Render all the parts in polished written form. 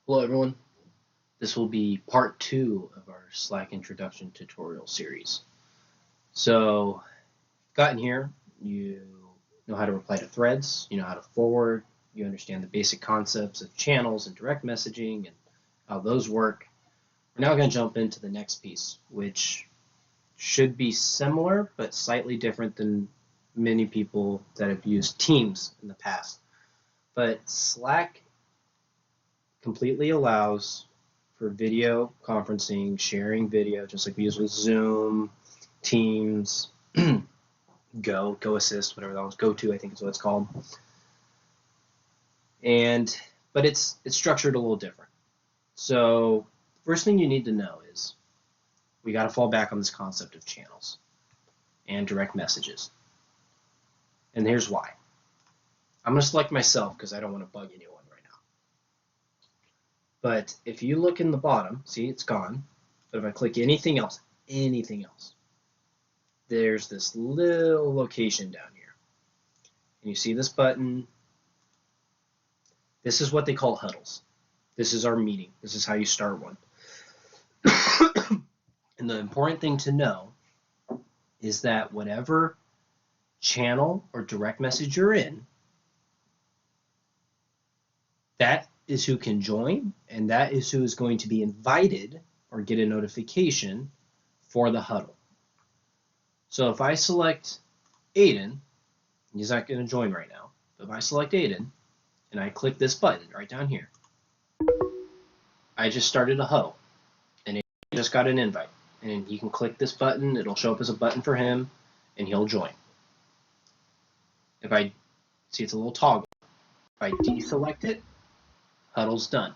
Hello everyone, this will be part 2 of our Slack introduction tutorial series. So, gotten here, you know how to reply to threads, you know how to forward, you understand the basic concepts of channels and direct messaging and how those work. We're now going to jump into the next piece, which should be similar but slightly different than many people that have used Teams in the past. But Slack completely allows for video conferencing, sharing video, just like we use with Zoom, Teams, Go Assist, whatever that was, Go-To, I think is what it's called. But it's structured a little different. So first thing you need to know is we got to fall back on this concept of channels and direct messages. And here's why. I'm going to select myself because I don't want to bug anyone right now. But if you look in the bottom, see it's gone. But if I click anything else, there's this little location down here. And you see this button. This is what they call huddles. This is our meeting. This is how you start one. And the important thing to know is that whatever channel or direct message you're in, that is who can join, and that is who is going to be invited or get a notification for the huddle. So if I select Aiden, he's not going to join right now, but if I select Aiden and I click this button right down here, I just started a huddle and it just got an invite. And he can click this button, it'll show up as a button for him, and he'll join. If I see it's a little toggle, if I deselect it, huddle's done.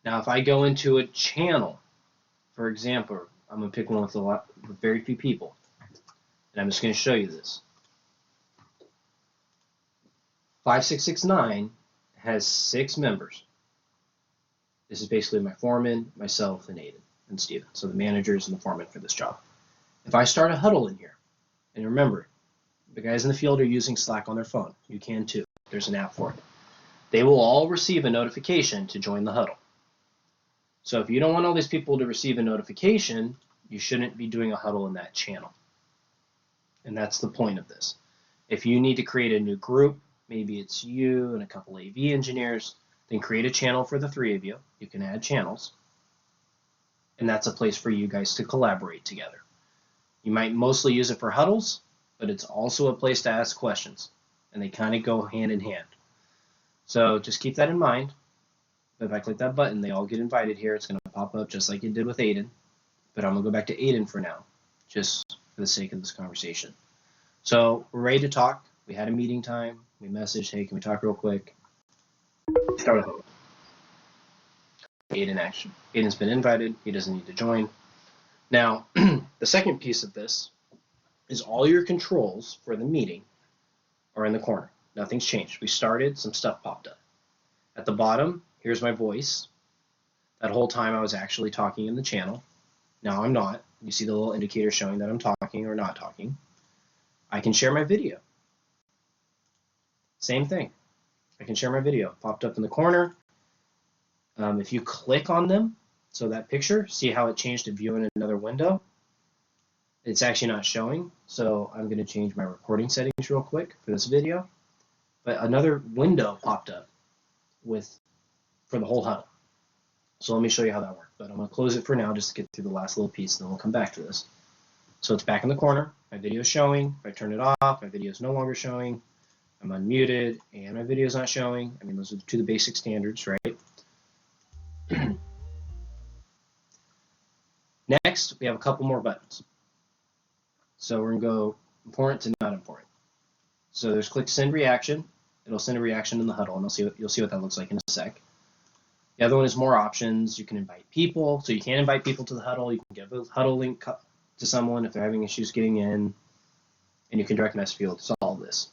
Now if I go into a channel, for example, I'm going to pick one with very few people, and I'm just going to show you this. 5669 has 6 members. This is basically my foreman, myself, and Aiden, and Steven. So the managers and the foreman for this job. If I start a huddle in here, and remember, the guys in the field are using Slack on their phone. You can too. There's an app for it. They will all receive a notification to join the huddle. So if you don't want all these people to receive a notification, you shouldn't be doing a huddle in that channel. And that's the point of this. If you need to create a new group, maybe it's you and a couple AV engineers, then create a channel for the 3 of you. You can add channels. And that's a place for you guys to collaborate together. You might mostly use it for huddles, but it's also a place to ask questions. And they kind of go hand in hand. So just keep that in mind. If I click that button, they all get invited here. It's going to pop up just like it did with Aiden. But I'm going to go back to Aiden for now, just for the sake of this conversation. So we're ready to talk. We had a meeting time. We messaged, hey, can we talk real quick? Start a huddle. Aiden action. Aiden's been invited. He doesn't need to join. Now, the second piece of this is all your controls for the meeting are in the corner. Nothing's changed. We started, some stuff popped up. At the bottom, here's my voice. That whole time I was actually talking in the channel. Now I'm not. You see the little indicator showing that I'm talking or not talking. I can share my video. Same thing. I can share my video. Popped up in the corner. If you click on them, so that picture, see how it changed to view in another window? It's actually not showing, so I'm going to change my recording settings real quick for this video. But another window popped up for the whole huddle. So let me show you how that worked. But I'm going to close it for now just to get through the last little piece, and then we'll come back to this. So it's back in the corner. My video is showing. If I turn it off, my video is no longer showing. I'm unmuted, and my video is not showing. I mean, those are the basic standards, right? Next, we have a couple more buttons. So we're going to go important to not important. So there's click send reaction. It'll send a reaction in the huddle, and you'll see what that looks like in a sec. The other one is more options. You can invite people. So you can invite people to the huddle. You can give a huddle link to someone if they're having issues getting in. And you can direct message people to all of this.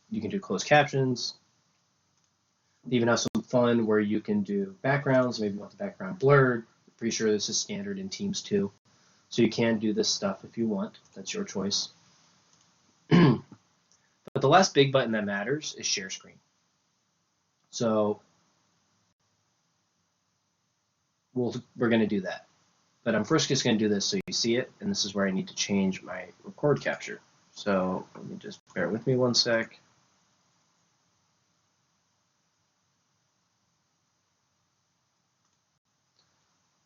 You can do closed captions. They even have some fun where you can do backgrounds. Maybe you want the background blurred. Pretty sure this is standard in Teams too. So you can do this stuff if you want. That's your choice. But the last big button that matters is share screen. So we're going to do that. But I'm first just going to do this so you see it, and this is where I need to change my record capture. So let me just bear with me one sec.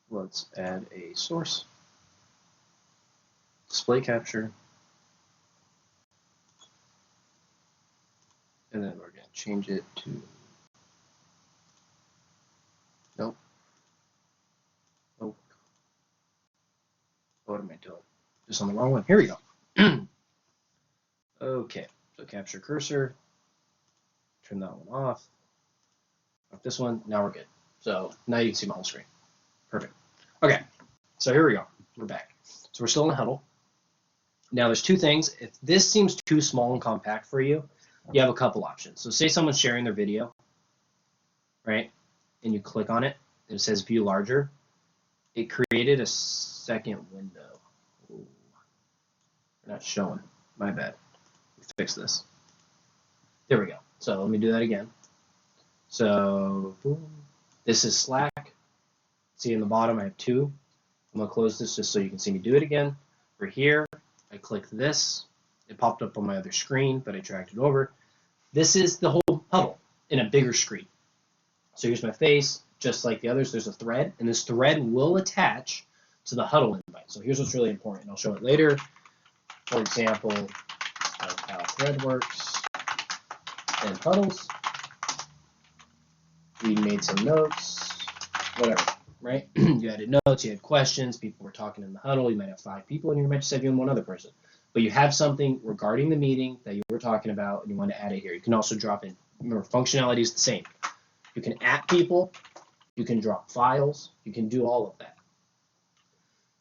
Let's add a source, display capture, and then we're going to change it to, nope. What am I doing? Just on the wrong one. Here we go. Okay, so capture cursor, turn that one off this one, now we're good. So now you can see my whole screen. Perfect. Okay, so here we go. We're back. So we're still in Huddle. Now there's two things. If this seems too small and compact for you, you have a couple options. So say someone's sharing their video, right? And you click on it, and it says view larger. It created a second window. Ooh. We're not showing. My bad. Fix this. There we go. So let me do that again. So boom. This is Slack. See in the bottom I have two. I'm going to close this just so you can see me do it again. For here, I click this. It popped up on my other screen, but I dragged it over. This is the whole Huddle in a bigger screen. So here's my face. Just like the others, there's a thread, and this thread will attach to the Huddle invite. So here's what's really important. I'll show it later. For example, how thread works and Huddles. We made some notes, whatever, right? You added notes, you had questions, people were talking in the Huddle, you might have 5 people, and you might just have you and one other person. But you have something regarding the meeting that you were talking about, and you want to add it here. You can also drop in. Remember, functionality is the same. You can at people, you can drop files, you can do all of that.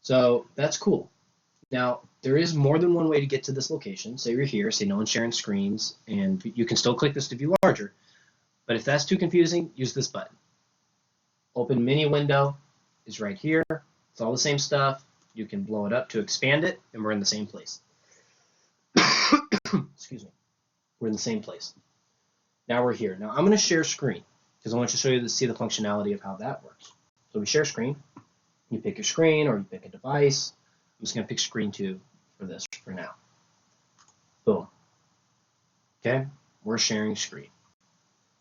So that's cool. Now, there is more than one way to get to this location. Say you're here, say no one's sharing screens, and you can still click this to view larger. But if that's too confusing, use this button. Open mini window is right here. It's all the same stuff. You can blow it up to expand it, and we're in the same place. Excuse me. We're in the same place. Now we're here. Now I'm going to share screen because I want you to show you to see the functionality of how that works. So we share screen. You pick your screen or you pick a device. I'm just going to pick screen 2 for this for now. Boom. Okay, we're sharing screen.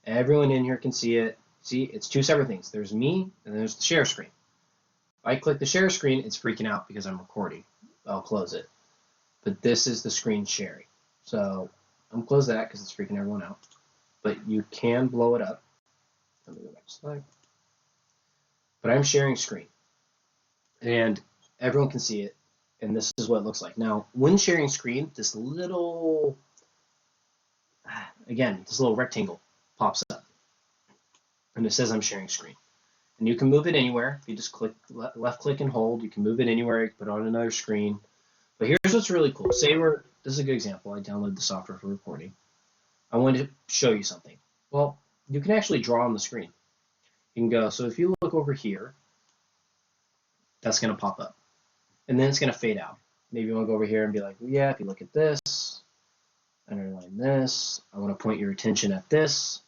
Everyone in here can see it. See, it's two separate things. There's me, and there's the share screen. If I click the share screen, it's freaking out because I'm recording. I'll close it. But this is the screen sharing. So I'm close that because it's freaking everyone out. But you can blow it up. Let me go back to slide. But I'm sharing screen. And everyone can see it. And this is what it looks like. Now, when sharing screen, this little rectangle pops up. And it says I'm sharing screen. And you can move it anywhere. If you just click left click and hold, you can move it anywhere. You can put it on another screen. But here's what's really cool. Say this is a good example. I downloaded the software for recording. I wanted to show you something. Well, you can actually draw on the screen. You can go, so if you look over here, that's going to pop up. And then it's going to fade out. Maybe you want to go over here and be like, well, yeah, if you look at this, underline this, I want to point your attention at this.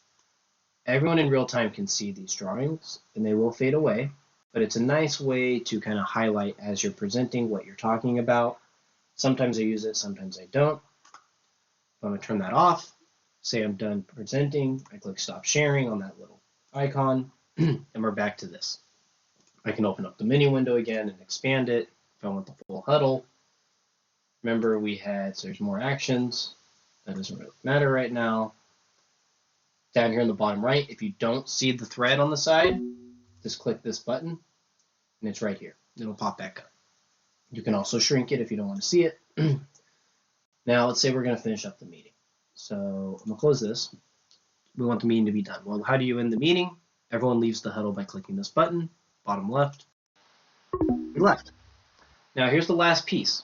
Everyone in real time can see these drawings, and they will fade away, but it's a nice way to kind of highlight as you're presenting what you're talking about. Sometimes I use it, sometimes I don't. If I'm going to turn that off, say I'm done presenting, I click stop sharing on that little icon, and we're back to this. I can open up the mini window again and expand it if I want the full Huddle. Remember so there's more actions. That doesn't really matter right now. Down here in the bottom right, if you don't see the thread on the side, just click this button, and it's right here. It'll pop back up. You can also shrink it if you don't want to see it. Now, let's say we're going to finish up the meeting. So I'm going to close this. We want the meeting to be done. Well, how do you end the meeting? Everyone leaves the Huddle by clicking this button, bottom left. We left. Now, here's the last piece.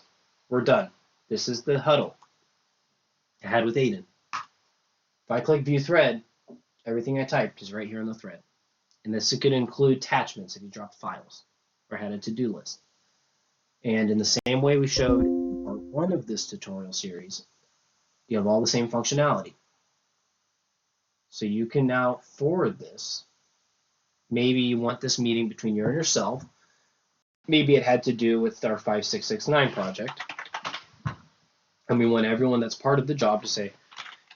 We're done. This is the Huddle I had with Aiden. If I click View Thread, everything I typed is right here in the thread. And this could include attachments if you drop files or had a to-do list. And in the same way we showed in part 1 of this tutorial series, you have all the same functionality. So you can now forward this Maybe you want this meeting between you and yourself. Maybe it had to do with our 5669 project. And we want everyone that's part of the job to say,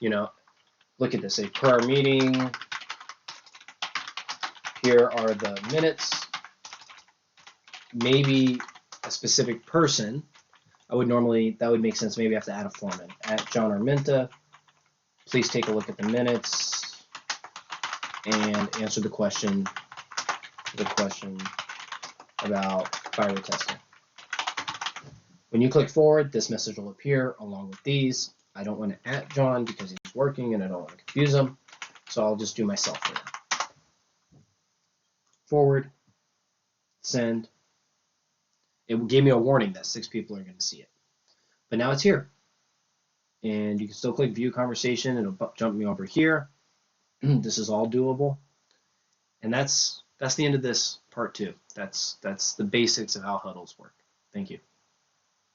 look at this, say, per our meeting, here are the minutes. Maybe a specific person, that would make sense. Maybe I have to add a foreman. At John Armenta, please take a look at the minutes and answer the question about fire testing. When you click forward, this message will appear along with these. I don't want to at John because he's working and I don't want to confuse him, so I'll just do myself for now. Forward, send. It gave me a warning that 6 people are going to see it. But now it's here. And you can still click view conversation. It'll jump me over here. This is all doable. And that's the end of this part 2. That's the basics of how huddles work. Thank you.